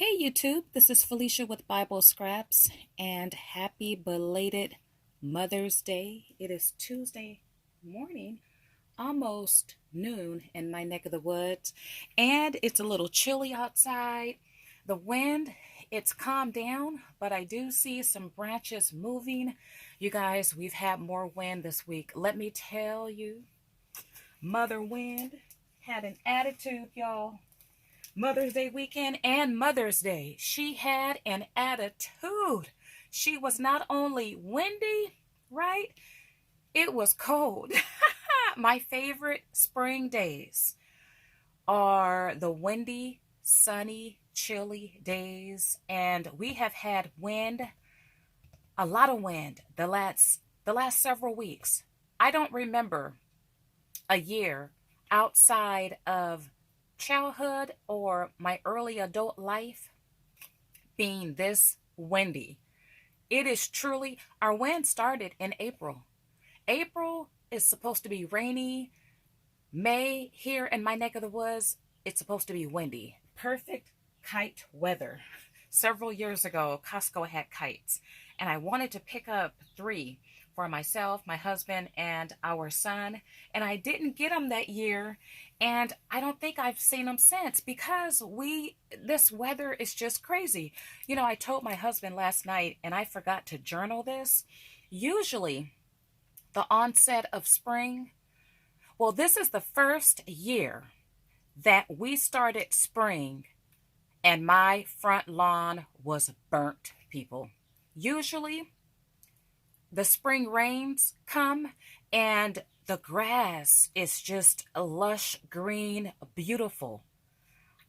Hey YouTube, this is Felicia with Bible Scraps, and happy belated Mother's Day. It is Tuesday morning, almost noon in my neck of the woods, and it's a little chilly outside. The wind, it's calmed down, but I do see some branches moving. You guys, we've had more wind this week. Let me tell you, Mother Wind had an attitude, y'all. Mother's Day weekend and Mother's Day. She had an attitude. She was not only windy, right? It was cold. My favorite spring days are the windy, sunny, chilly days. And we have had wind, a lot of wind the last several weeks. I don't remember a year outside of childhood or my early adult life being this windy. It is truly, our wind started in April. April is supposed to be rainy. May, here in my neck of the woods, it's supposed to be windy. Perfect kite weather. Several years ago, Costco had kites, and I wanted to pick up 3 for myself, my husband, and our son. And I didn't get them that year, and I don't think I've seen them since because this weather is just crazy. You know, I told my husband last night, and I forgot to journal this. Usually, the onset of spring, well, this is the first year that we started spring and my front lawn was burnt, people. Usually, the spring rains come and the grass is just a lush green, beautiful.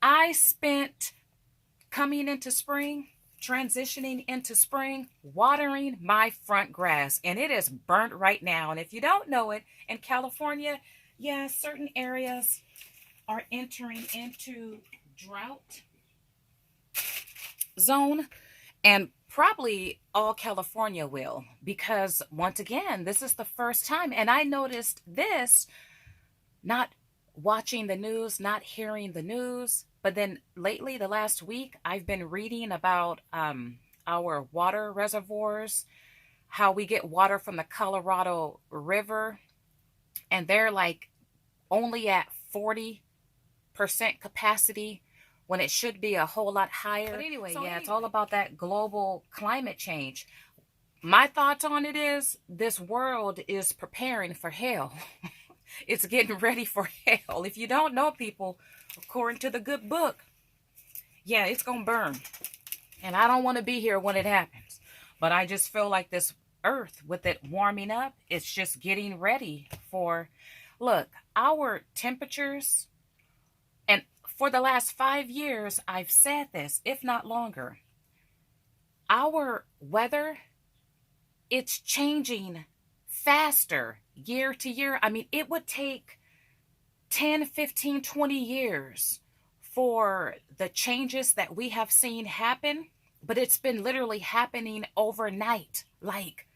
I spent coming into spring, transitioning into spring, watering my front grass, and it is burnt right now. And if you don't know it, in California, yeah, certain areas are entering into drought zone, and probably all California will, because once again, this is the first time. And I noticed this not watching the news, not hearing the news, but then lately, the last week, I've been reading about our water reservoirs, how we get water from the Colorado River, and they're like only at 40% capacity when it should be a whole lot higher. But anyway, yeah, it's all about that global climate change. My thoughts on it is this world is preparing for hell. It's getting ready for hell. If you don't know, people, according to the good book, yeah, it's going to burn. And I don't want to be here when it happens. But I just feel like this earth, with it warming up, it's just getting ready for, look, our temperatures. And for the last 5 years, I've said this, if not longer. Our weather, it's changing faster year to year. I mean, it would take 10, 15, 20 years for the changes that we have seen happen, but it's been literally happening overnight. Like,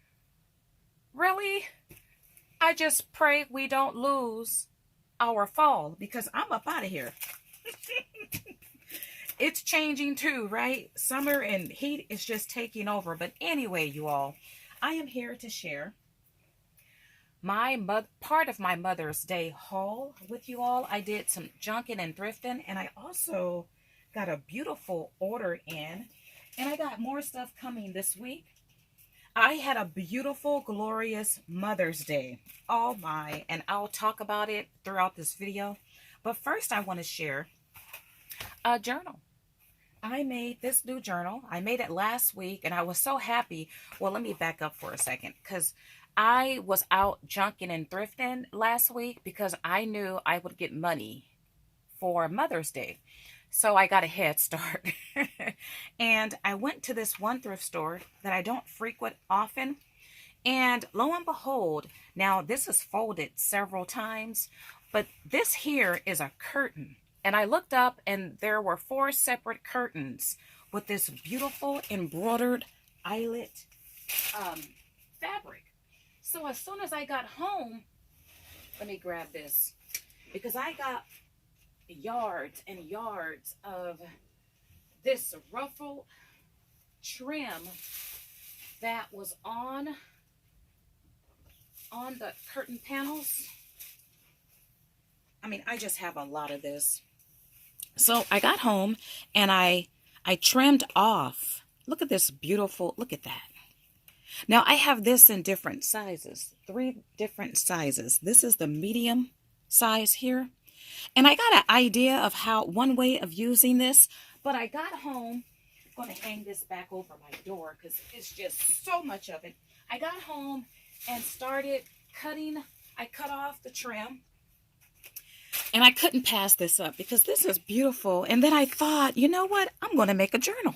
really? I just pray we don't lose our fall, because I'm up out of here. It's changing too, right? Summer and heat is just taking over. But anyway, you all, I am here to share part of my Mother's Day haul with you all. I did some Junkin and Thriftin, and I also got a beautiful order in, and I got more stuff coming this week. I had a beautiful, glorious Mother's Day. Oh my, and I'll talk about it throughout this video. But first, I want to share a journal. I made this new journal. I made it last week, and I was so happy. Well, let me back up for a second, because I was out junking and thrifting last week because I knew I would get money for Mother's Day. So I got a head start. And I went to this one thrift store that I don't frequent often. And lo and behold, now this is folded several times, but this here is a curtain. And I looked up and there were 4 separate curtains with this beautiful embroidered eyelet fabric. So as soon as I got home, let me grab this, because I got yards and yards of this ruffle trim that was on the curtain panels. I mean, I just have a lot of this. So I got home and I trimmed off. Look at this beautiful, look at that. Now I have this in different sizes, 3 different sizes. This is the medium size here. And I got an idea of one way of using this, but I got home, I'm going to hang this back over my door because it's just so much of it. I got home and started cutting. I cut off the trim. And I couldn't pass this up because this is beautiful. And then I thought, you know what? I'm going to make a journal.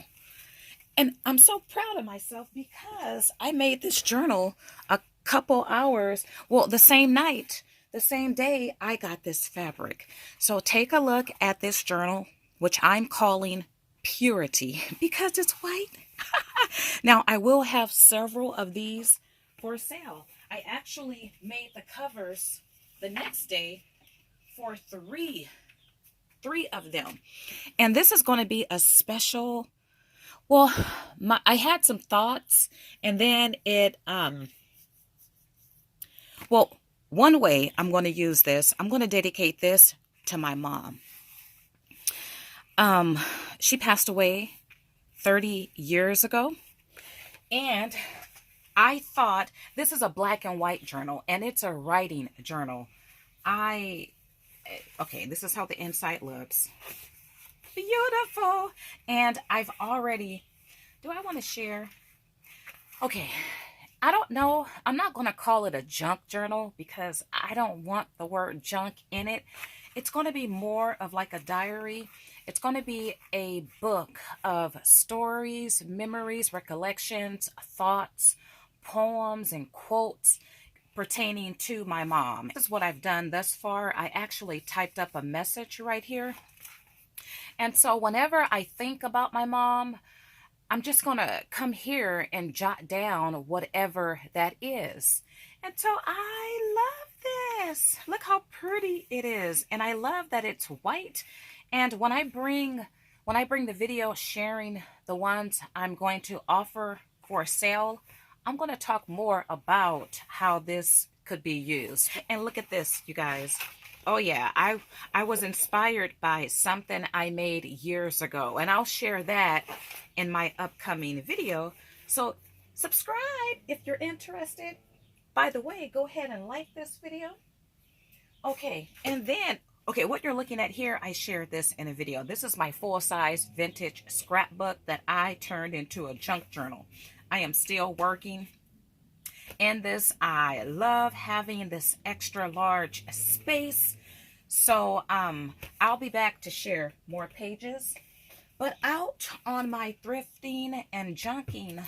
And I'm so proud of myself because I made this journal a couple hours, well, the same night, the same day I got this fabric. So take a look at this journal, which I'm calling Purity because it's white. Now, I will have several of these for sale. I actually made the covers the next day for three of them. And this is going to be a special. Well, I had some thoughts, and then well, one way I'm going to use this, I'm going to dedicate this to my mom. She passed away 30 years ago, and I thought this is a black and white journal, and it's a writing journal. Okay, this is how the inside looks. Beautiful. And I've already, do I want to share? Okay, I don't know. I'm not going to call it a junk journal because I don't want the word junk in it. It's going to be more of like a diary. It's going to be a book of stories, memories, recollections, thoughts, poems, and quotes pertaining to my mom. This is what I've done thus far. I actually typed up a message right here. And so whenever I think about my mom, I'm just going to come here and jot down whatever that is. And so I love this. Look how pretty it is. And I love that it's white. And when I bring the video sharing the ones I'm going to offer for sale, I'm going to talk more about how this could be used. And look at this, you guys. Oh yeah, I was inspired by something I made years ago, and I'll share that in my upcoming video. So subscribe if you're interested. By the way, go ahead and like this video. Okay, and then, okay, what you're looking at here, I shared this in a video. This is my full-size vintage scrapbook that I turned into a junk journal. I am still working in this. I love having this extra large space. So I'll be back to share more pages. But out on my thrifting and junking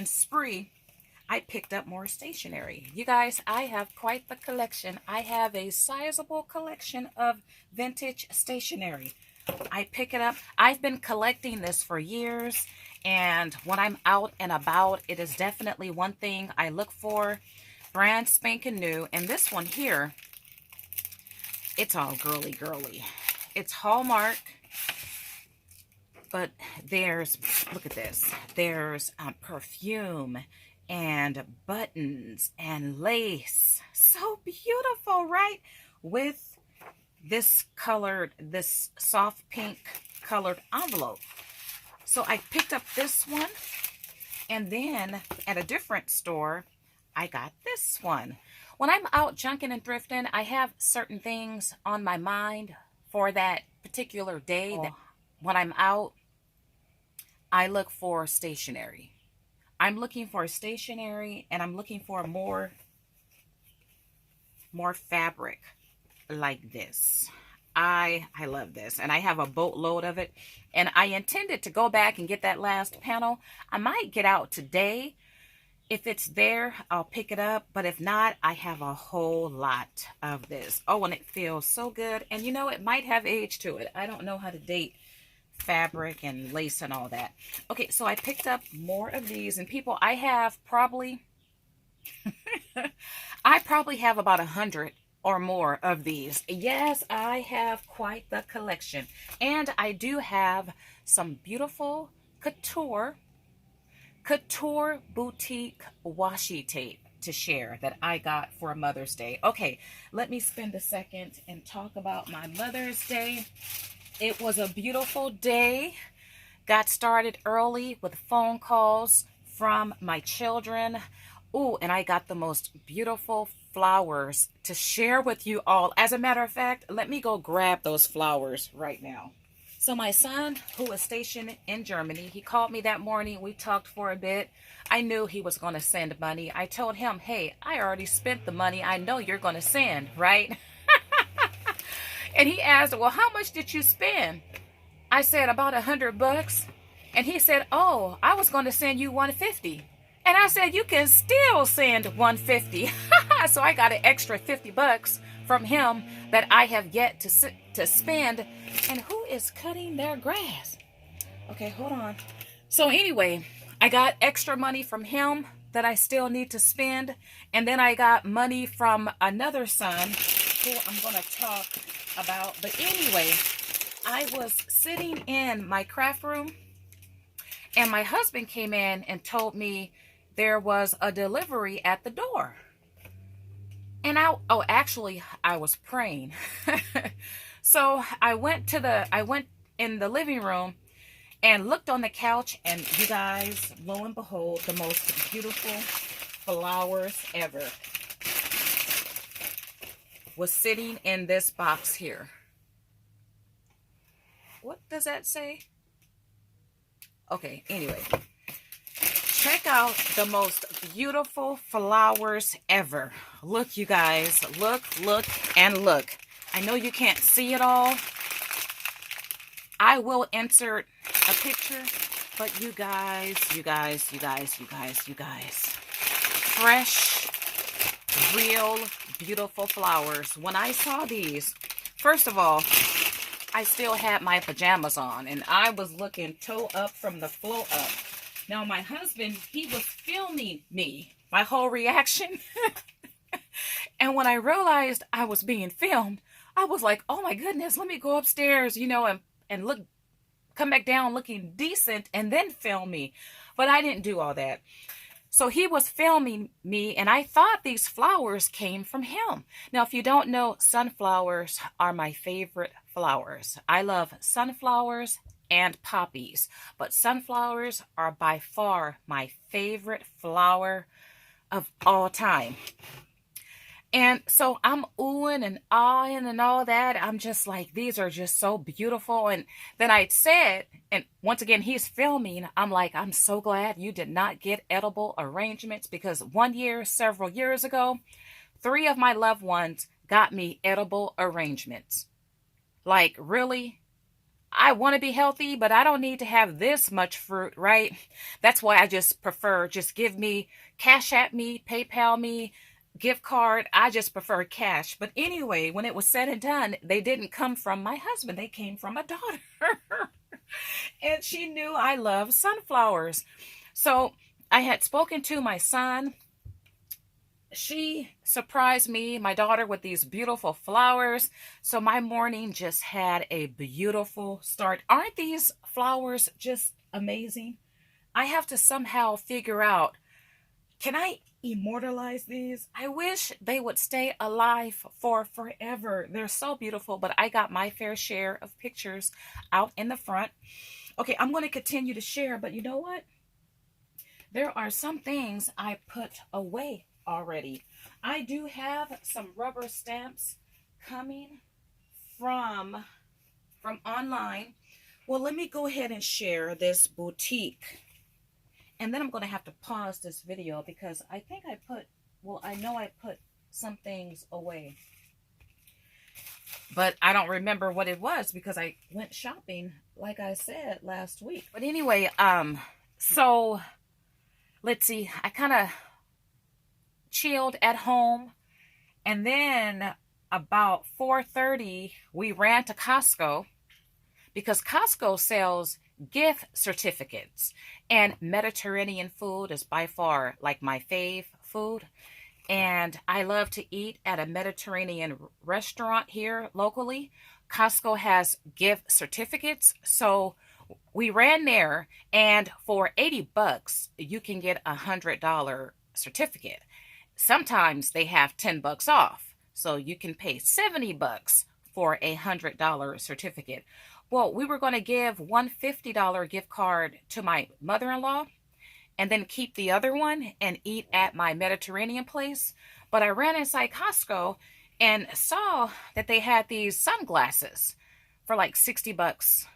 spree, I picked up more stationery. You guys, I have quite the collection. I have a sizable collection of vintage stationery. I pick it up. I've been collecting this for years. And when I'm out and about, it is definitely one thing I look for. Brand spanking new. And this one here, it's all girly girly. It's Hallmark. But there's, look at this. There's perfume and buttons and lace. So beautiful, right? With this colored, this soft pink colored envelope. So I picked up this one, and then at a different store, I got this one. When I'm out junking and thrifting, I have certain things on my mind for that particular day. That when I'm out, I look for stationery. I'm looking for stationery, and I'm looking for more fabric like this. I love this, and I have a boatload of it, and I intended to go back and get that last panel. I might get out today. If it's there, I'll pick it up, but if not, I have a whole lot of this. Oh, and it feels so good, and you know, it might have age to it. I don't know how to date fabric and lace and all that. Okay, so I picked up more of these, and people, I have probably I probably have about 100 or more of these. Yes, I have quite the collection. And I do have some beautiful couture boutique washi tape to share that I got for Mother's Day. Okay, let me spend a second and talk about my Mother's Day. It was a beautiful day. Got started early with phone calls from my children. Ooh, and I got the most beautiful flowers to share with you all. As a matter of fact, let me go grab those flowers right now. So my son, who is stationed in Germany, he called me that morning. We talked for a bit. I knew he was going to send money. I told him, hey, I already spent the money I know you're going to send, right? And he asked, well, how much did you spend? I said, about $100. And he said, oh, I was going to send you 150. And I said, you can still send 150. So I got an extra $50 from him that I have yet to spend. And who is cutting their grass? Okay, hold on. So anyway, I got extra money from him that I still need to spend. And then I got money from another son who I'm going to talk about. But anyway, I was sitting in my craft room and my husband came in and told me there was a delivery at the door. And actually I was praying. So I went in the living room and looked on the couch, and you guys, lo and behold, the most beautiful flowers ever was sitting in this box here. What does that say? Okay, anyway. Check out the most beautiful flowers ever. Look, you guys. Look, and look. I know you can't see it all. I will insert a picture, but you guys. Fresh, real, beautiful flowers. When I saw these, first of all, I still had my pajamas on, and I was looking toe up from the floor up. Now, my husband, he was filming me, my whole reaction. And when I realized I was being filmed, I was like, oh my goodness, let me go upstairs, and look, come back down looking decent and then film me. But I didn't do all that. So he was filming me, and I thought these flowers came from him. Now, if you don't know, sunflowers are my favorite flowers. I love sunflowers and poppies, but sunflowers are by far my favorite flower of all time. And so I'm oohing and ahhing and all that. I'm just like, these are just so beautiful. And then I said, and once again, he's filming. I'm like, I'm so glad you did not get edible arrangements, because one year, several years ago, 3 of my loved ones got me edible arrangements. Like, really? I want to be healthy, but I don't need to have this much fruit, right? That's why I just prefer, just give me, Cash App me, PayPal me, gift card. I just prefer cash. But anyway, when it was said and done, they didn't come from my husband. They came from a daughter. And she knew I love sunflowers. So I had spoken to my son. She surprised me, my daughter, with these beautiful flowers. So my morning just had a beautiful start. Aren't these flowers just amazing? I have to somehow figure out, can I immortalize these? I wish they would stay alive for forever. They're so beautiful, but I got my fair share of pictures out in the front. Okay, I'm going to continue to share, but you know what? There are some things I put away already. I do have some rubber stamps coming from online. Well, let me go ahead and share this boutique. And then I'm going to have to pause this video because I think I know I put some things away. But I don't remember what it was because I went shopping, like I said, last week. But anyway, so let's see. I kind of chilled at home. And then about 4:30, we ran to Costco because Costco sells gift certificates, and Mediterranean food is by far like my fave food. And I love to eat at a Mediterranean restaurant here locally. Costco has gift certificates, so we ran there, and for 80 bucks, you can get $100 certificate. Sometimes they have 10 bucks off, so you can pay 70 bucks for a $100 certificate. Well, we were going to give one $50 gift card to my mother-in-law and then keep the other one and eat at my Mediterranean place. But I ran inside Costco and saw that they had these sunglasses for like 60 bucks.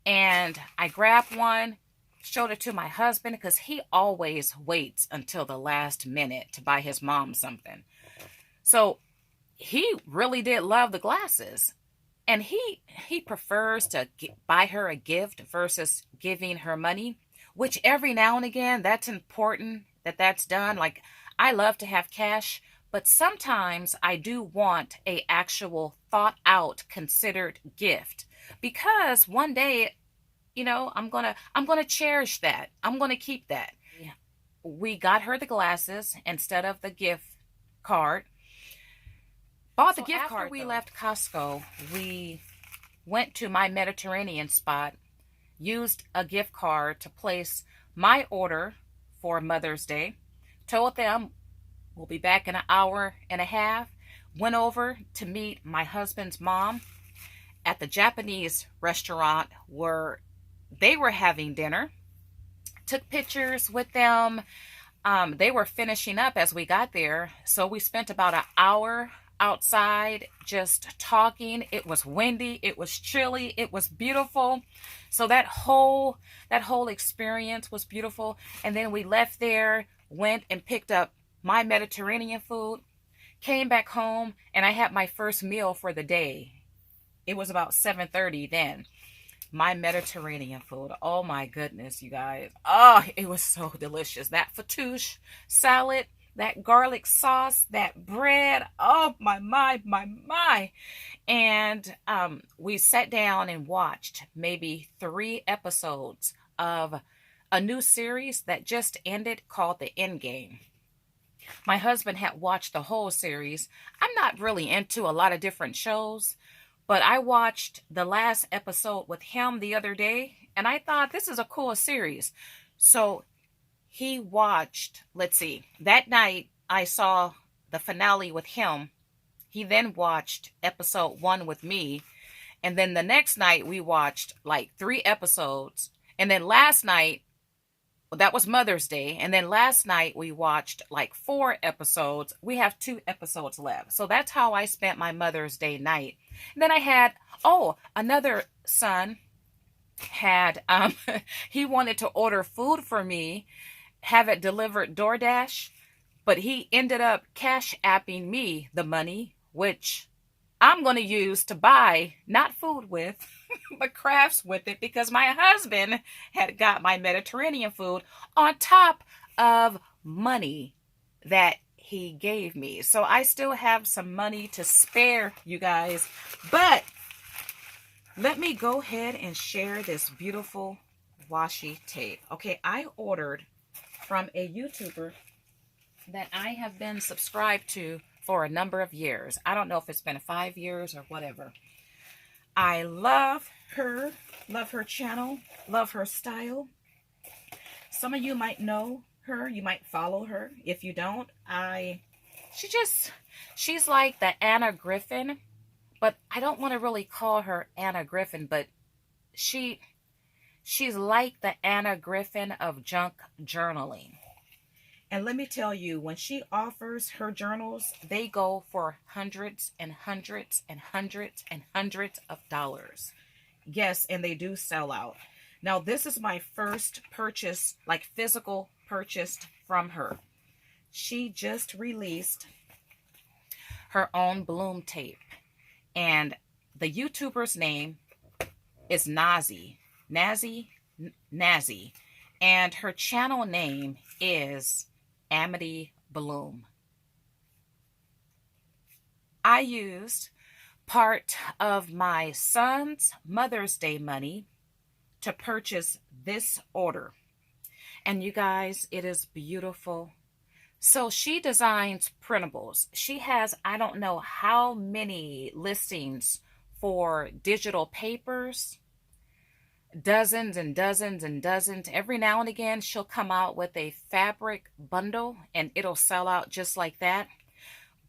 And I grabbed one, showed it to my husband because he always waits until the last minute to buy his mom something. So he really did love the glasses. And he prefers to buy her a gift versus giving her money, which every now and again, that's important that that's done. Like, I love to have cash, but sometimes I do want a actual thought out, considered gift, because one day, I'm gonna cherish that. I'm gonna keep that. Yeah. We got her the glasses instead of the gift card. Bought the gift card. After we left Costco, we went to my Mediterranean spot, used a gift card to place my order for Mother's Day, told them we'll be back in an hour and a half, went over to meet my husband's mom at the Japanese restaurant where they were having dinner, took pictures with them. They were finishing up as we got there, so we spent about an hour outside just talking. It was windy, it was chilly, it was beautiful. So that whole experience was beautiful. And then we left there, went and picked up my Mediterranean food, came back home, and I had my first meal for the day. It was about 7:30 then. My Mediterranean food. Oh my goodness, you guys. Oh, it was so delicious. That fattoush salad, that garlic sauce, that bread. Oh, my. And we sat down and watched maybe 3 episodes of a new series that just ended called The Endgame. My husband had watched the whole series. I'm not really into a lot of different shows, but I watched the last episode with him the other day, and I thought this is a cool series. So he watched, let's see, that night I saw the finale with him. He then watched episode 1 with me. And then the next night we watched like 3 episodes. And then last night, well, that was Mother's Day. And then last night we watched like 4 episodes. We have 2 episodes left. So that's how I spent my Mother's Day night. And then I had, another son had, he wanted to order food for me, have it delivered DoorDash, but he ended up cash apping me the money, which I'm going to use to buy not food with, but crafts with it, because my husband had got my Mediterranean food on top of money that he gave me. So I still have some money to spare, you guys. But let me go ahead and share this beautiful washi tape. Okay, I ordered from a YouTuber that I have been subscribed to for a number of years. I don't know if it's been 5 years or whatever. I love her channel, love her style. Some of you might know her, you might follow her. If you don't, she's like the Anna Griffin, but I don't want to really call her Anna Griffin, but she's like the Anna Griffin of junk journaling. And let me tell you, when she offers her journals, they go for hundreds and hundreds and hundreds and hundreds of dollars. Yes, and they do sell out. Now, this is my first purchase, like physical purchase from her. She just released her own bloom tape. And the YouTuber's name is Nazi. And her channel name is Amity Bloom. I used part of my son's Mother's Day money to purchase this order. And you guys, it is beautiful. So she designs printables. She has, I don't know how many listings for digital papers, dozens and dozens and dozens. Every now and again, she'll come out with a fabric bundle and it'll sell out just like that.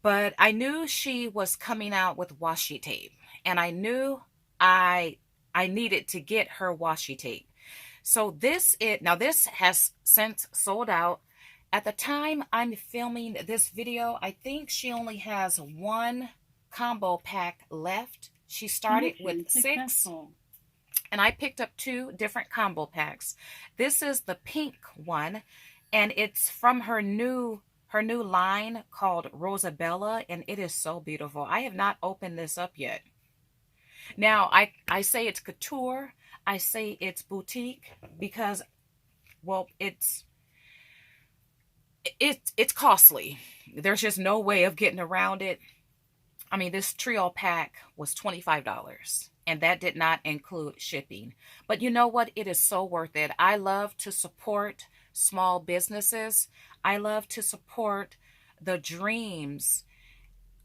But I knew she was coming out with washi tape, and I knew I needed to get her washi tape. So this has since sold out. At the time I'm filming this video, I think she only has one combo pack left. She started with 6, and I picked up 2 different combo packs. This is the pink one, and it's from her new line called Rosabella, and it is so beautiful. I have not opened this up yet. Now, I say it's couture, I say it's boutique because, well, it's costly. There's just no way of getting around it. I mean, this trio pack was $25, and that did not include shipping. But you know what? It is so worth it. I love to support small businesses. I love to support the dreams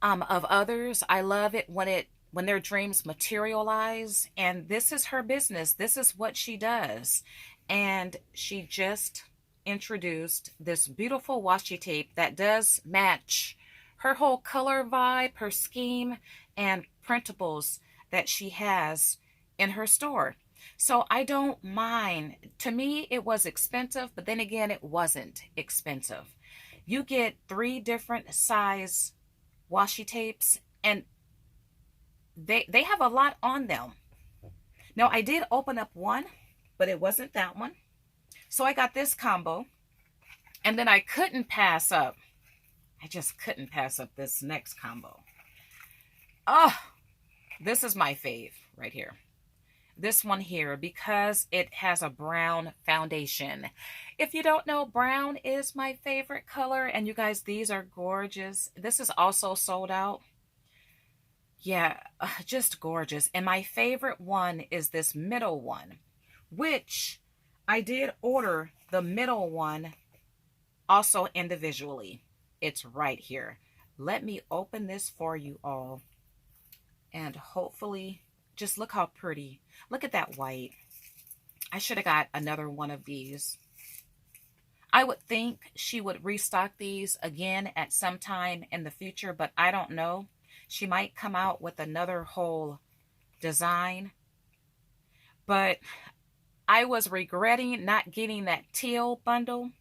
of others. I love it when their dreams materialize. And this is her business. This is what she does. And she just introduced this beautiful washi tape that does match her whole color vibe, her scheme, and printables that she has in her store. So I don't mind. To me, it was expensive, but then again, it wasn't expensive. You get 3 different size washi tapes, and they have a lot on them. Now, I did open up one, but it wasn't that one. So I got this combo, and then I just couldn't pass up this next combo. Oh, this is my fave right here. This one here, because it has a brown foundation. If you don't know, brown is my favorite color. And you guys, these are gorgeous. This is also sold out. Yeah, just gorgeous. And my favorite one is this middle one, which I did order the middle one also individually. It's right here. Let me open this for you all. And hopefully, just look how pretty. Look at that white. I should have got another one of these. I would think she would restock these again at some time in the future, but I don't know. She might come out with another whole design. But I was regretting not getting that teal bundle.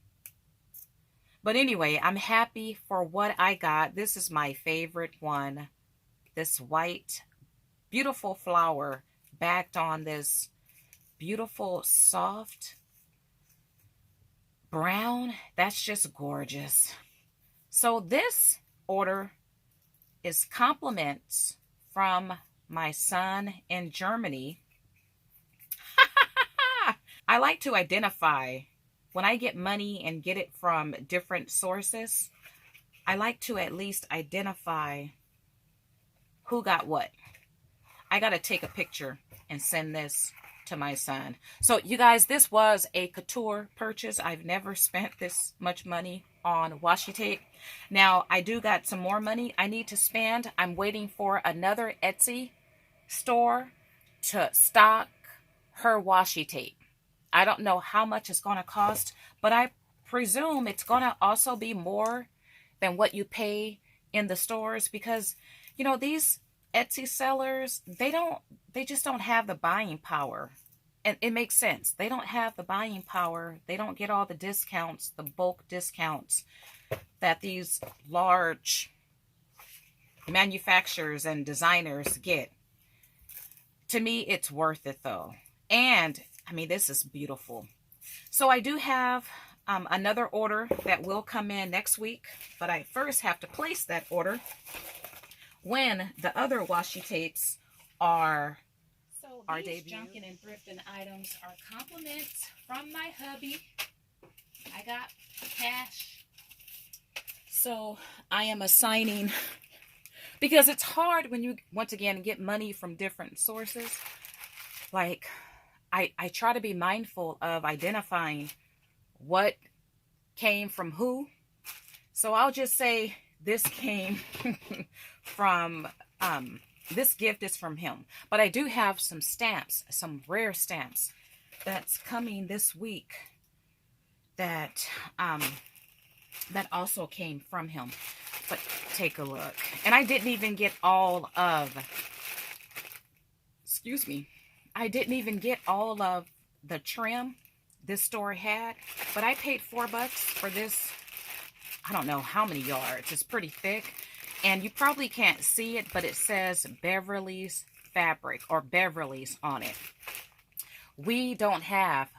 But anyway, I'm happy for what I got. This is my favorite one. This white, beautiful flower backed on this beautiful, soft brown. That's just gorgeous. So this order is compliments from my son in Germany. I like to identify when I get money and get it from different sources. I like to at least identify who got what. I got to take a picture and send this to my son. So you guys, this was a couture purchase. I've never spent this much money on washi tape. Now, I do got some more money I need to spend. I'm waiting for another Etsy store to stock her washi tape. I don't know how much it's going to cost, but I presume it's going to also be more than what you pay in the stores, because, you know, these Etsy sellers, they just don't have the buying power. And it makes sense. They don't have the buying power. They don't get all the discounts, the bulk discounts that these large manufacturers and designers get. To me, it's worth it though. And I mean, this is beautiful. So I do have another order that will come in next week, but I first have to place that order when the other washi tapes are debuted. Junkin and Thriftin items are compliments from my hubby. I got cash, so I am assigning, because it's hard when you, once again, get money from different sources. Like, I try to be mindful of identifying what came from who. So I'll just say this came from, this gift is from him. But I do have some stamps, some rare stamps that's coming this week that that also came from him. But take a look. And I didn't even get all of, excuse me, I didn't even get all of the trim this store had, but I paid $4 for this. I don't know how many yards. It's pretty thick, and you probably can't see it, but it says Beverly's fabric or Beverly's on it. We don't have,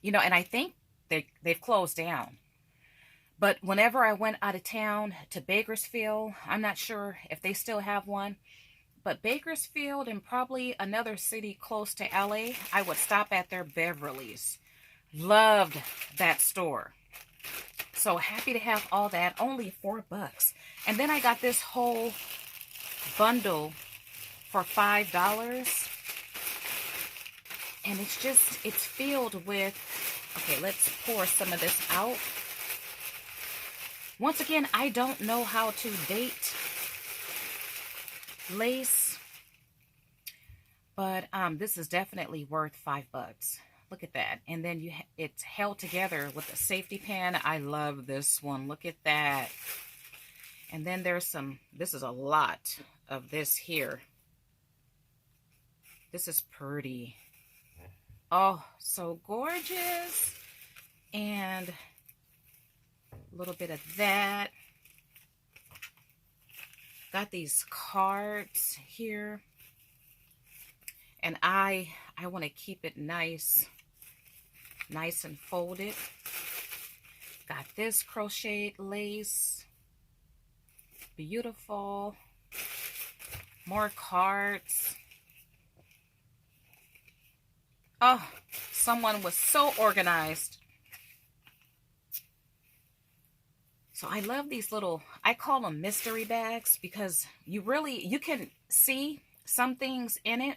you know, and I think they've closed down. But whenever I went out of town to Bakersfield, I'm not sure if they still have one, but Bakersfield and probably another city close to LA, I would stop at their Beverly's. Loved that store. So happy to have all that, only $4. And then I got this whole bundle for $5. And it's just, it's filled with, okay, let's pour some of this out. Once again, I don't know how to date lace, but this is definitely worth $5. Look at that. And then it's held together with a safety pin. I love this one. Look at that. And then there's some, this is a lot of this here. This is pretty. Oh, so gorgeous. And a little bit of that. Got these cards here. And I want to keep it nice and folded. Got this crocheted lace. Beautiful. More cards. Oh, someone was so organized. So I love these little, I call them mystery bags, because you can see some things in it,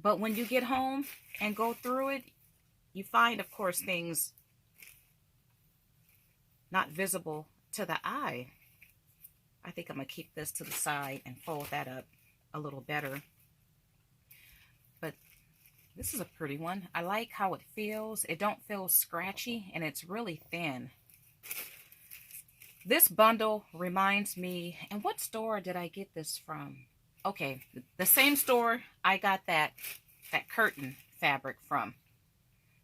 but when you get home and go through it, you find, of course, things not visible to the eye. I think I'm going to keep this to the side and fold that up a little better. But this is a pretty one. I like how it feels. It don't feel scratchy, and it's really thin. This bundle reminds me, and what store did I get this from? Okay, the same store I got that curtain fabric from.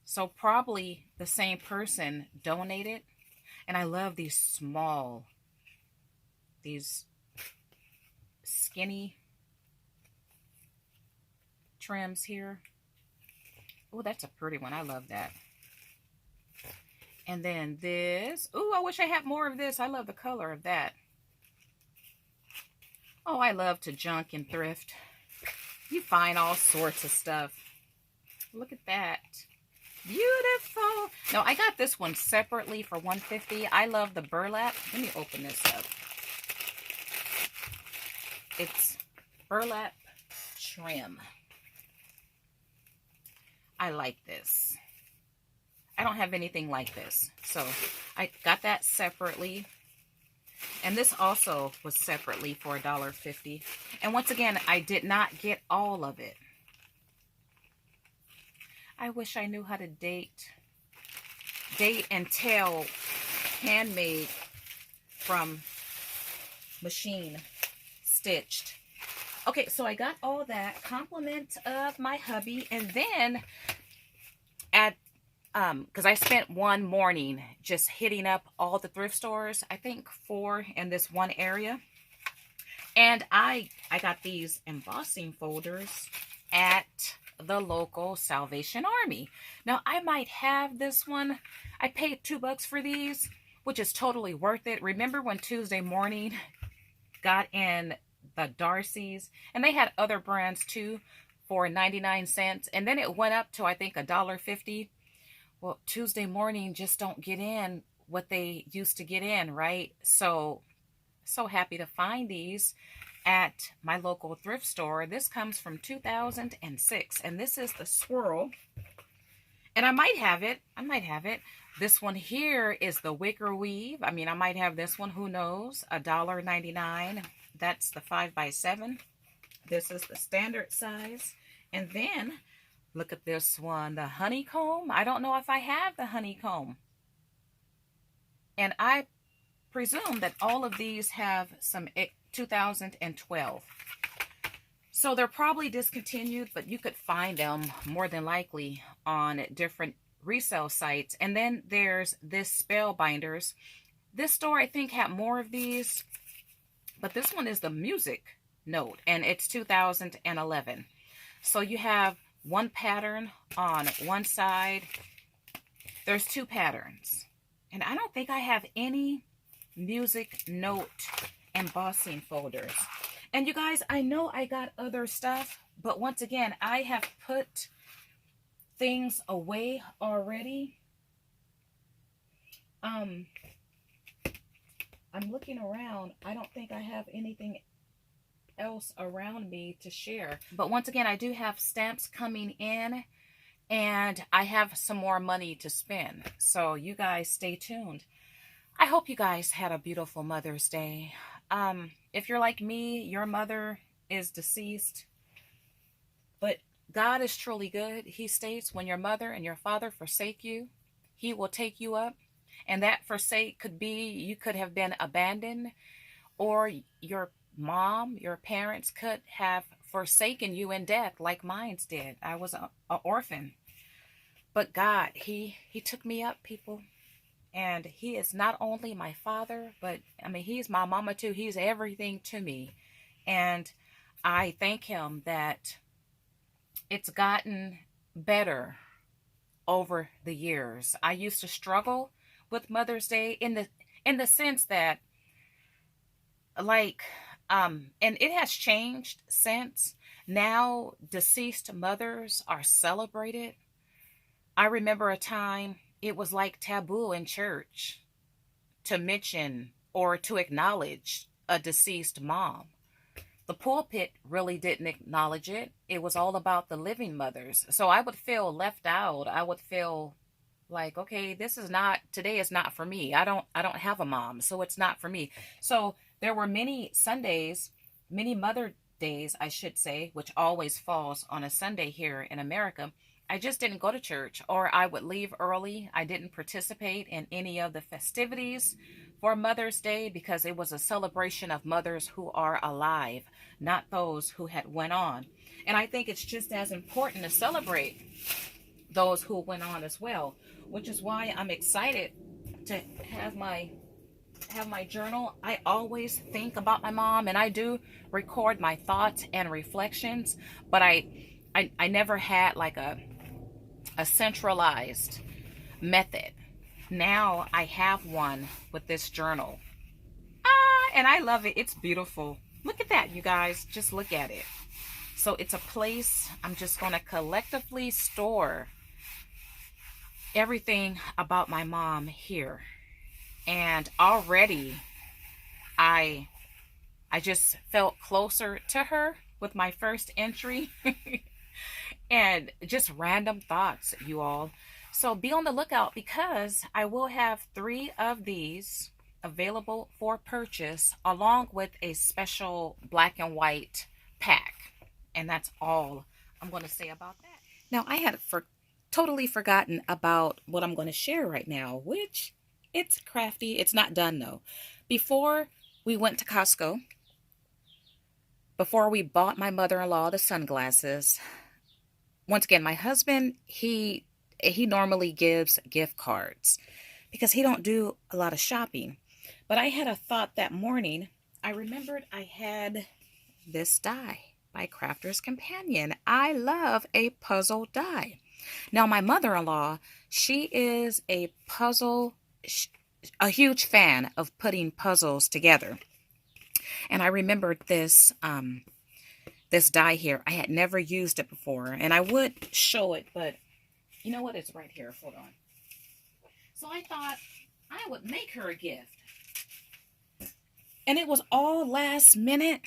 So probably the same person donated. And I love these small, these skinny trims here. Oh, that's a pretty one. I love that. And then this. Oh, I wish I had more of this. I love the color of that. Oh, I love to junk and thrift. You find all sorts of stuff. Look at that. Beautiful. No, I got this one separately for $150. I love the burlap. Let me open this up. It's Burlap Trim. I like this. I don't have anything like this. So I got that separately. And this also was separately for $1.50. And once again, I did not get all of it. I wish I knew how to date and tell handmade from machine stitched. Okay, so I got all that. Compliment of my hubby. And then at because I spent one morning just hitting up all the thrift stores, I think 4 in this one area. And I got these embossing folders at the local Salvation Army. Now, I might have this one. I paid $2 for these, which is totally worth it. Remember when Tuesday morning got in the Darcy's, and they had other brands too for 99 cents, and then it went up to, I think, $1.50. Well, Tuesday morning just don't get in what they used to get in, right? So happy to find these at my local thrift store. This comes from 2006, and this is the swirl. And I might have it. This one here is the wicker weave. I mean, I might have this one. Who knows? $1.99. That's the 5x7. This is the standard size. And then Look at this one, the honeycomb. I don't know if I have the honeycomb. And I presume that all of these have some 2012. So they're probably discontinued, but you could find them more than likely on different resale sites. And then there's this Spellbinders. This store, I think, had more of these, but this one is the music note, and it's 2011. So you have one pattern on one side. There's two patterns. And I don't think I have any music note embossing folders. And you guys, I know I got other stuff, but once again, I have put things away already. I'm looking around. I don't think I have anything else around me to share. But once again, I do have stamps coming in, and I have some more money to spend. So you guys stay tuned. I hope you guys had a beautiful Mother's Day. If you're like me, your mother is deceased, but God is truly good. He states, when your mother and your father forsake you, he will take you up. And that forsake could be, you could have been abandoned, or your mom, your parents could have forsaken you in death like mine did. I was an orphan. But God, he took me up, people. And he is not only my father, but I mean, he's my mama too. He's everything to me. And I thank him that it's gotten better over the years. I used to struggle with Mother's Day in the sense that, like, and it has changed since. Now deceased mothers are celebrated. I remember a time it was like taboo in church to mention or to acknowledge a deceased mom. The pulpit really didn't acknowledge it. It was all about the living mothers. So I would feel left out. I would feel like, okay, today is not for me. I don't have a mom, so it's not for me. So there were many Sundays, many Mother Days, I should say, which always falls on a Sunday here in America. I just didn't go to church, or I would leave early. I didn't participate in any of the festivities for Mother's Day because it was a celebration of mothers who are alive, not those who had went on. And I think it's just as important to celebrate those who went on as well, which is why I'm excited to have my journal. I always think about my mom, and I do record my thoughts and reflections, but I never had like a centralized method. Now I have one with this journal. And I love it. It's beautiful. Look at that, you guys. Just look at it. So it's a place I'm just going to collectively store everything about my mom here. And already I just felt closer to her with my first entry. And just random thoughts, you all. So be on the lookout, because I will have 3 of these available for purchase, along with a special black and white pack. And that's all I'm going to say about that. Now, I had totally forgotten about what I'm going to share right now, which it's crafty. It's not done though. Before we went to Costco, before we bought my mother-in-law the sunglasses, once again, my husband, he normally gives gift cards because he don't do a lot of shopping. But I had a thought that morning. I remembered I had this die by Crafter's Companion. I love a puzzle die. Now, my mother-in-law, she is a huge fan of putting puzzles together. And I remembered this die here. I had never used it before, and I would show it, but you know what? It's right here. Hold on. So I thought I would make her a gift. And it was all last minute,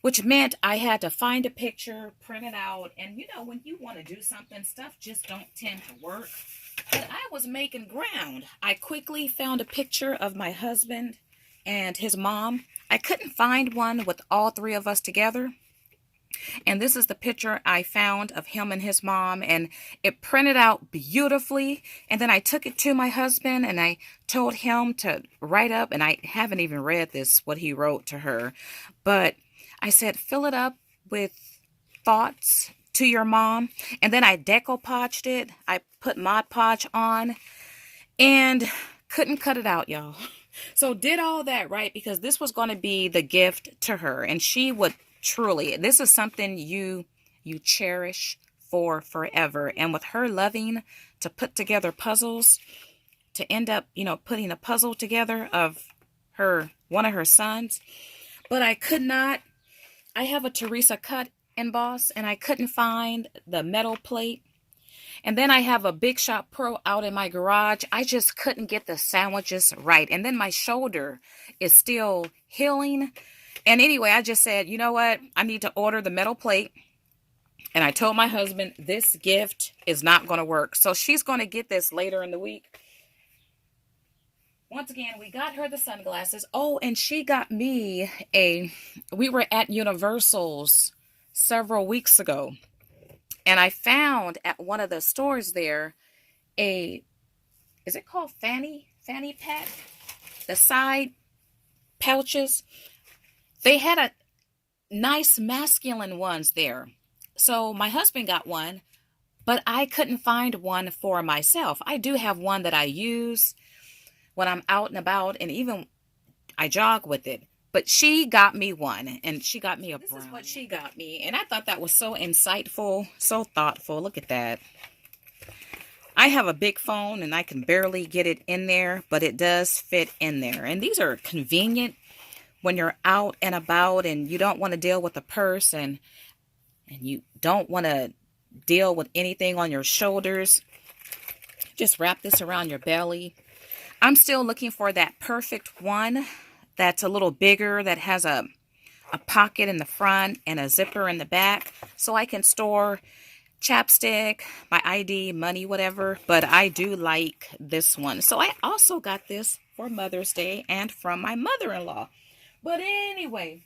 which meant I had to find a picture, print it out, and you know, when you want to do something, stuff just don't tend to work. But I was making ground. I quickly found a picture of my husband and his mom. I couldn't find one with all 3 of us together. And this is the picture I found of him and his mom, and it printed out beautifully. And then I took it to my husband and I told him to write up, and I haven't even read this, what he wrote to her, but I said, fill it up with thoughts to your mom. And then I decoupaged it. I put Mod Podge on and couldn't cut it out, y'all. So did all that right, because this was going to be the gift to her, and she would truly, this is something you cherish for forever. And with her loving to put together puzzles, to end up, putting a puzzle together of one of her sons. But I could not, I have a Teresa cut emboss, and I couldn't find the metal plate. And then I have a Big Shot Pro out in my garage. I just couldn't get the sandwiches right. And then my shoulder is still healing. And anyway, I just said, you know what? I need to order the metal plate. And I told my husband, this gift is not going to work. So she's going to get this later in the week. Once again, we got her the sunglasses. Oh, and she got me we were at Universal's several weeks ago. And I found at one of the stores there is it called fanny pack? The side pouches. They had a nice masculine ones there. So my husband got one, but I couldn't find one for myself. I do have one that I use when I'm out and about, and even I jog with it. But she got me one, and she got me a brown. This is what she got me, and I thought that was so insightful, so thoughtful. Look at that. I have a big phone, and I can barely get it in there, but it does fit in there. And these are convenient when you're out and about, and you don't want to deal with a purse, and you don't want to deal with anything on your shoulders. Just wrap this around your belly. I'm still looking for that perfect one that's a little bigger, that has a pocket in the front and a zipper in the back, so I can store chapstick, my ID, money, whatever. But I do like this one. So I also got this for Mother's Day and from my mother-in-law. But anyway,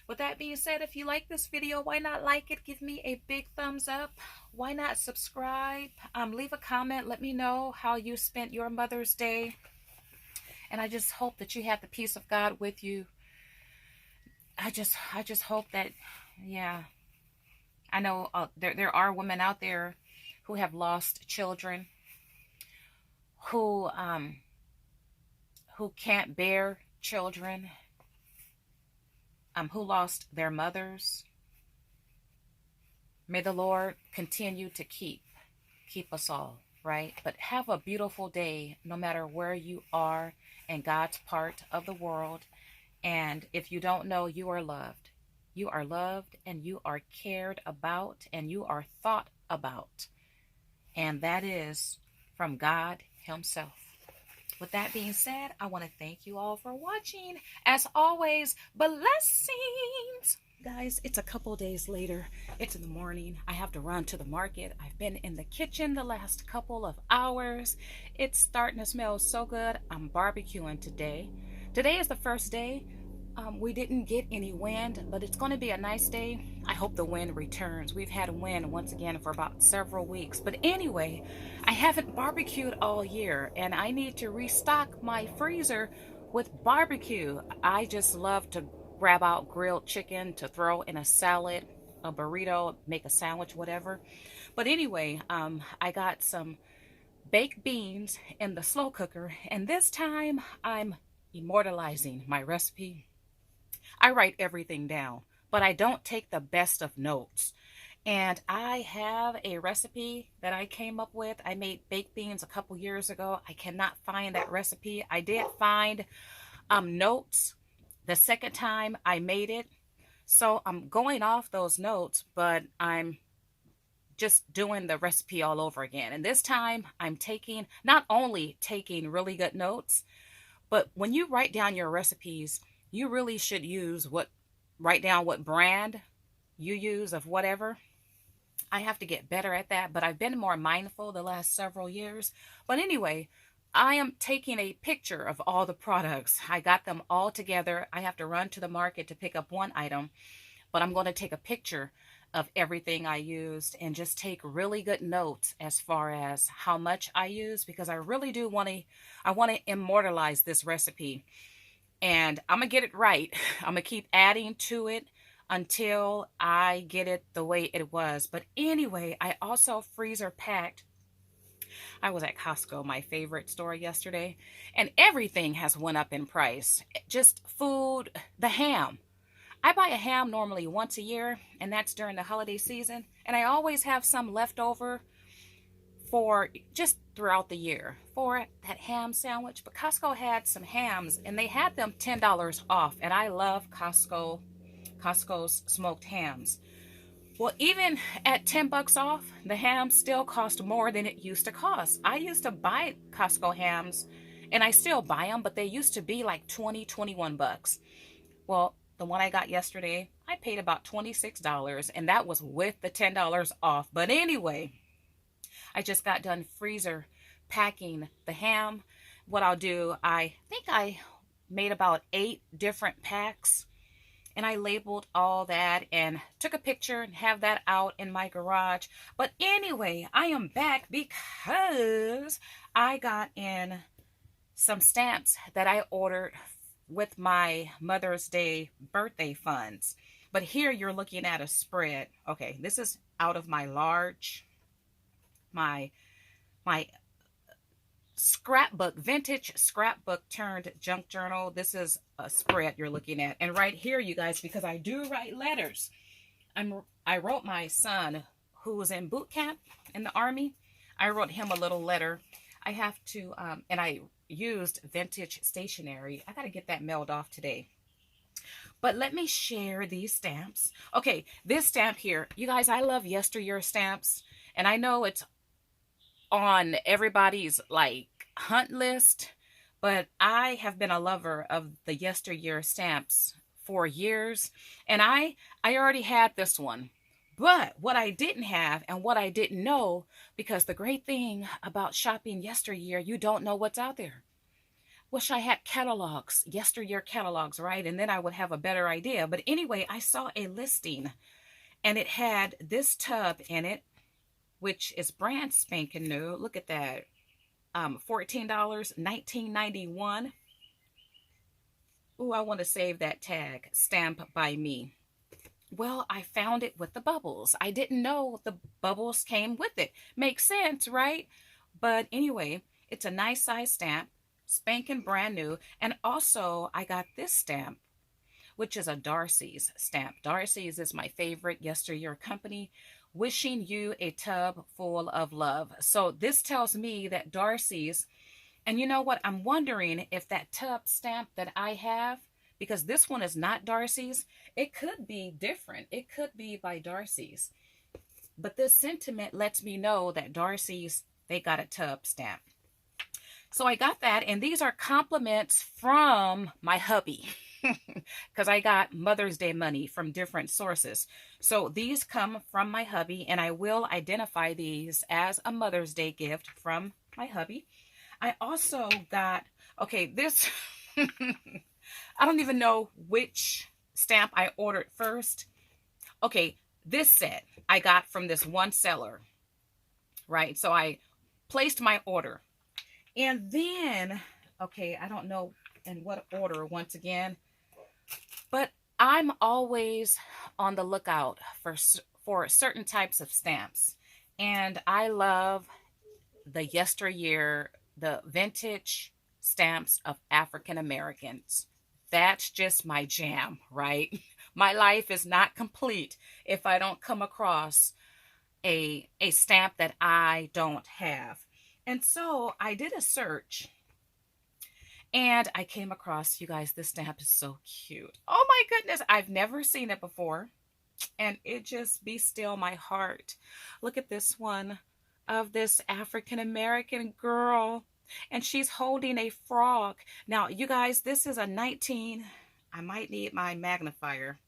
with that being said, if you like this video, why not like it? Give me a big thumbs up. Why not subscribe? Leave a comment. Let me know how you spent your Mother's Day. And I just hope that you have the peace of God with you. I just hope that, yeah. I know there are women out there who have lost children, who can't bear children, who lost their mothers. May the Lord continue to keep us all, right? But have a beautiful day, no matter where you are in God's part of the world. And if you don't know, you are loved. You are loved, and you are cared about, and you are thought about. And that is from God Himself. With that being said, I want to thank you all for watching. As always, blessings. Guys, it's a couple days later. It's in the morning. I have to run to the market. I've been in the kitchen the last couple of hours. It's starting to smell so good. I'm barbecuing today. Today is the first day. We didn't get any wind, but it's going to be a nice day. I hope the wind returns. We've had wind once again for about several weeks. But anyway, I haven't barbecued all year, and I need to restock my freezer with barbecue. I just love to grab out grilled chicken to throw in a salad, a burrito, make a sandwich, whatever. But anyway, I got some baked beans in the slow cooker, and this time I'm immortalizing my recipe. I write everything down, but I don't take the best of notes. And I have a recipe that I came up with. I made baked beans a couple years ago. I cannot find that recipe. I did find notes the second time I made it. So I'm going off those notes, but I'm just doing the recipe all over again. And this time I'm not only taking really good notes, but when you write down your recipes, you really should write down what brand you use of whatever. I have to get better at that, but I've been more mindful the last several years. But anyway, I am taking a picture of all the products. I got them all together. I have to run to the market to pick up one item, but I'm going to take a picture of everything I used and just take really good notes as far as how much I use, because I really do want to, I want to immortalize this recipe, and I'm going to get it right. I'm going to keep adding to it until I get it the way it was. But anyway, I also freezer packed. I was at Costco, my favorite store, yesterday, and everything has went up in price. Just food, the ham. I buy a ham normally once a year, and that's during the holiday season, and I always have some left over for just throughout the year for that ham sandwich. But Costco had some hams, and they had them $10 off, and I love Costco's smoked hams. Well, even at 10 bucks off, the ham still cost more than it used to cost. I used to buy Costco hams, and I still buy them, but they used to be like 20, 21 bucks. Well, the one I got yesterday, I paid about $26, and that was with the $10 off. But anyway, I just got done freezer packing the ham. What I'll do, I think I made about 8 different packs, and I labeled all that and took a picture and have that out in my garage. But anyway, I am back because I got in some stamps that I ordered with my Mother's Day birthday funds. But here you're looking at a spread. Okay, this is out of my large, my scrapbook, vintage scrapbook turned junk journal. This is a spread you're looking at. And right here, you guys, because I do write letters, I wrote my son who was in boot camp in the Army. I wrote him a little letter. I have to, and I used vintage stationery. I got to get that mailed off today. But let me share these stamps. Okay, this stamp here, you guys, I love yesteryear stamps, and I know it's on everybody's like hunt list, but I have been a lover of the yesteryear stamps for years, and I already had this one. But what I didn't have and what I didn't know, because the great thing about shopping yesteryear, you don't know what's out there. Wish I had catalogs, yesteryear catalogs, right? And then I would have a better idea. But anyway, I saw a listing, and it had this tub in it, which is brand spanking new. Look at that. $14, $19.91. Ooh, I want to save that tag. Stamp by me. Well, I found it with the bubbles. I didn't know the bubbles came with it. Makes sense, right? But anyway, it's a nice size stamp, spanking brand new. And also, I got this stamp, which is a Darcy's stamp. Darcy's is my favorite yesteryear company. Wishing you a tub full of love. So this tells me that Darcy's, and you know what? I'm wondering if that tub stamp that I have, because this one is not Darcy's, it could be different. It could be by Darcy's. But this sentiment lets me know that Darcy's, they got a tub stamp. So I got that, and these are compliments from my hubby, because I got Mother's Day money from different sources. So these come from my hubby, and I will identify these as a Mother's Day gift from my hubby. I also got, okay, this, I don't even know which stamp I ordered first. Okay, this set I got from this one seller, right? So I placed my order. And then, okay, I don't know in what order once again, but I'm always on the lookout for certain types of stamps. And I love the yesteryear, the vintage stamps of African Americans. That's just my jam, right? My life is not complete if I don't come across a stamp that I don't have. And so I did a search, and I came across, you guys, this stamp is so cute. Oh my goodness, I've never seen it before. And it just be still my heart. Look at this one of this African American girl, and she's holding a frog. Now, you guys, this is a 19, I might need my magnifier.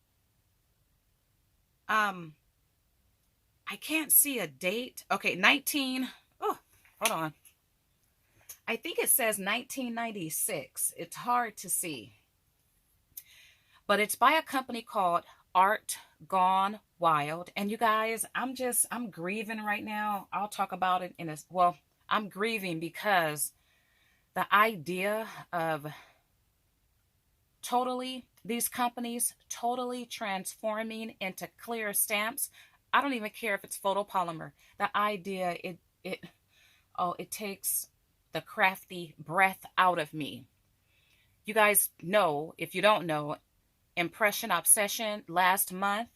I can't see a date. Okay, 19, oh, hold on. I think it says 1996. It's hard to see. But it's by a company called Art gone wild. And you guys, I'm grieving right now. I'll talk about it well, I'm grieving because the idea of these companies totally transforming into clear stamps. I don't even care if it's photopolymer. The idea, it takes the crafty breath out of me. You guys know, if you don't know, Impression Obsession last month,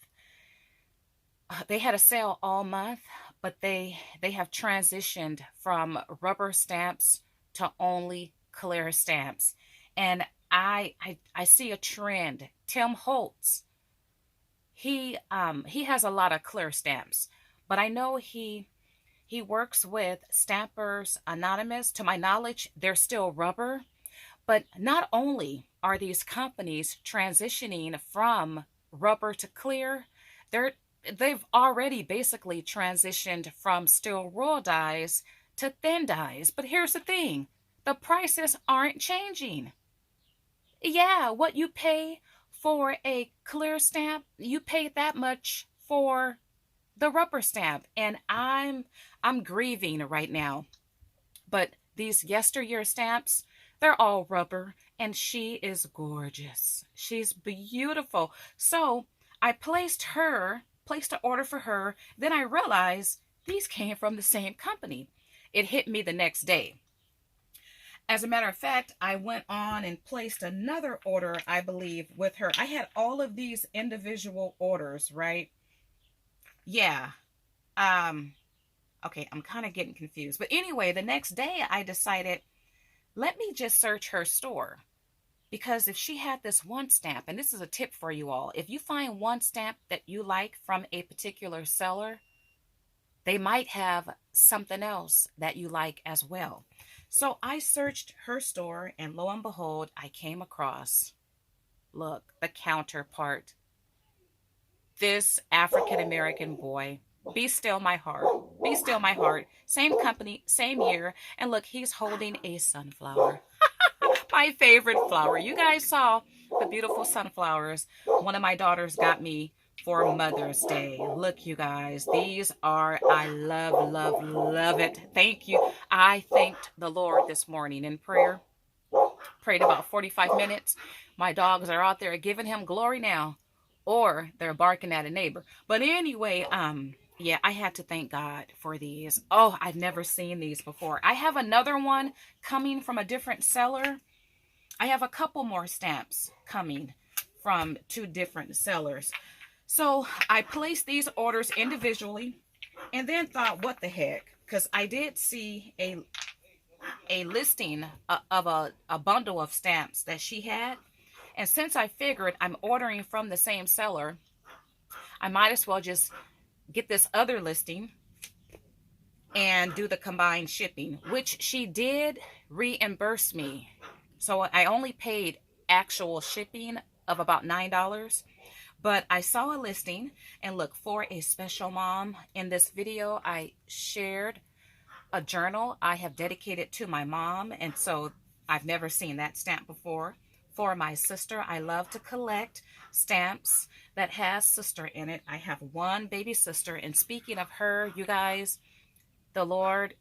they had a sale all month, but they have transitioned from rubber stamps to only clear stamps. And I see a trend. Tim Holtz, he has a lot of clear stamps, but I know he works with Stampers Anonymous. To my knowledge, they're still rubber. But not only are these companies transitioning from rubber to clear, they've already basically transitioned from steel roll dies to thin dies. But here's the thing, the prices aren't changing. Yeah, what you pay for a clear stamp, you pay that much for the rubber stamp. And I'm grieving right now. But these yesteryear stamps, they're all rubber, and she is gorgeous. She's beautiful. So I placed an order for her. Then I realized these came from the same company. It hit me the next day. As a matter of fact, I went on and placed another order, I believe, with her. I had all of these individual orders, right? Yeah. Okay, I'm kind of getting confused. But anyway, the next day I decided, let me just search her store. Because if she had this one stamp, and this is a tip for you all, if you find one stamp that you like from a particular seller, they might have something else that you like as well. So I searched her store, and lo and behold, I came across, look, the counterpart. This African American boy, Be Still My Heart. Be Still My Heart. Same company, same year. And look, he's holding a sunflower. My favorite flower. You guys saw the beautiful sunflowers one of my daughters got me for Mother's Day. Look, you guys, these are, I love, love, love it. Thank you. I thanked the Lord this morning in prayer. Prayed about 45 minutes. My dogs are out there giving him glory now, or they're barking at a neighbor. But anyway, yeah, I had to thank God for these. Oh, I've never seen these before. I have another one coming from a different seller. I have a couple more stamps coming from 2 different sellers. So I placed these orders individually and then thought, what the heck? Because I did see a listing of a bundle of stamps that she had. And since I figured I'm ordering from the same seller, I might as well just get this other listing and do the combined shipping, which she did reimburse me. So I only paid actual shipping of about $9. But I saw a listing, and look, for a special mom, in this video I shared a journal I have dedicated to my mom, and so I've never seen that stamp before. For my sister, I love to collect stamps that has sister in it. I have one baby sister, and speaking of her, you guys, the Lord,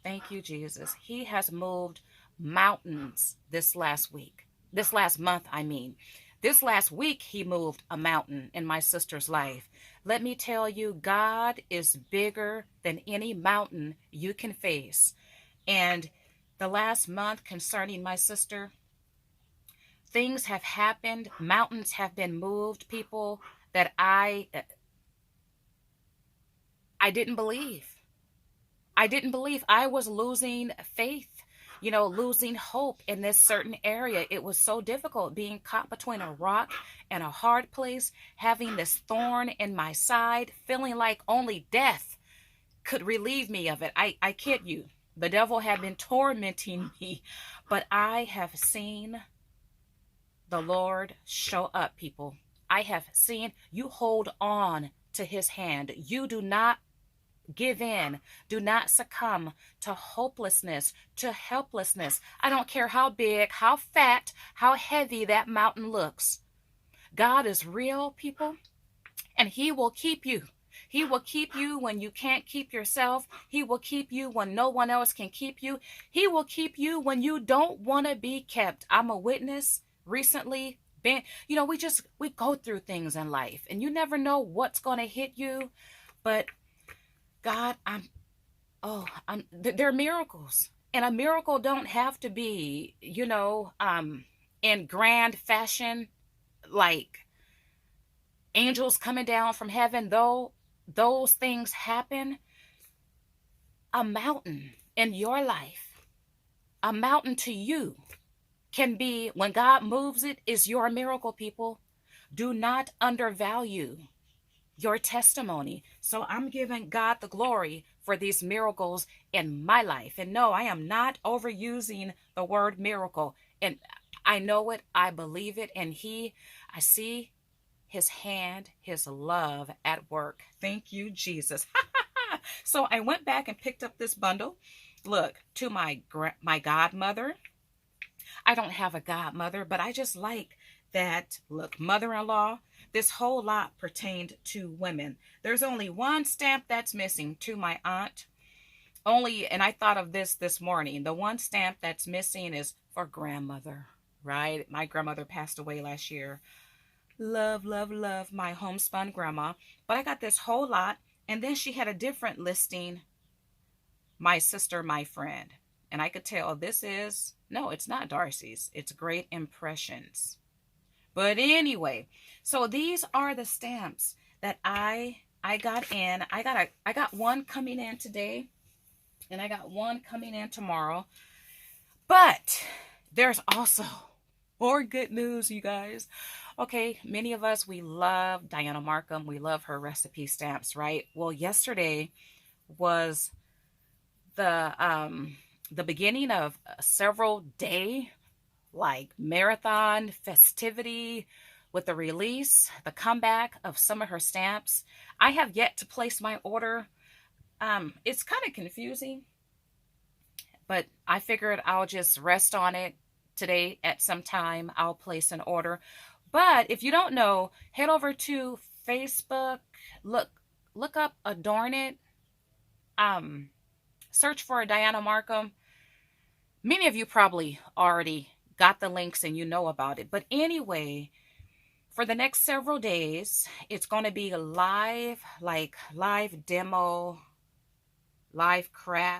thank you, Jesus. He has moved mountains this last month, I mean. This last week, he moved a mountain in my sister's life. Let me tell you, God is bigger than any mountain you can face. And the last month concerning my sister, things have happened. Mountains have been moved, people, that I didn't believe. I didn't believe. I was losing faith, losing hope in this certain area. It was so difficult being caught between a rock and a hard place, having this thorn in my side, feeling like only death could relieve me of it. I kid you. The devil had been tormenting me, but I have seen the Lord show up, people. I have seen you hold on to his hand. You do not give in. Do not succumb to hopelessness, to helplessness. I don't care how big, how fat, how heavy that mountain looks. God is real, people. And He will keep you. He will keep you when you can't keep yourself. He will keep you when no one else can keep you. He will keep you when you don't want to be kept. I'm a witness recently. We go through things in life and you never know what's going to hit you. But God, they're miracles. And a miracle don't have to be, in grand fashion, like angels coming down from heaven. Though those things happen, a mountain in your life, a mountain to you can be, when God moves it, is your miracle, people. Do not undervalue your testimony. So I'm giving God the glory for these miracles in my life. And no, I am not overusing the word miracle. And I know it, I believe it, and I see His hand, His love at work. Thank you, Jesus. So I went back and picked up this bundle. Look, to my godmother. I don't have a godmother, but I just like that. Look, mother-in-law. This whole lot pertained to women. There's only one stamp that's missing, to my aunt. And I thought of this morning. The one stamp that's missing is for grandmother, right? My grandmother passed away last year. Love, love, love my homespun grandma. But I got this whole lot. And then she had a different listing. My sister, my friend. And I could tell no, it's not Darcy's. It's Great Impressions. But anyway, so these are the stamps that I got in. I got one coming in today, and I got one coming in tomorrow. But there's also more good news, you guys. Okay, many of us, we love Diana Markham. We love her recipe stamps, right? Well, yesterday was the beginning of a several day marathon festivity with the release, the comeback of some of her stamps. I have yet to place my order. It's kind of confusing, but I figured I'll just rest on it today. At some time, I'll place an order. But if you don't know, head over to Facebook, look up Adorn It, search for Diana Markham. Many of you probably already got the links and you know about it. But anyway, for the next several days, it's going to be live demo, live craft.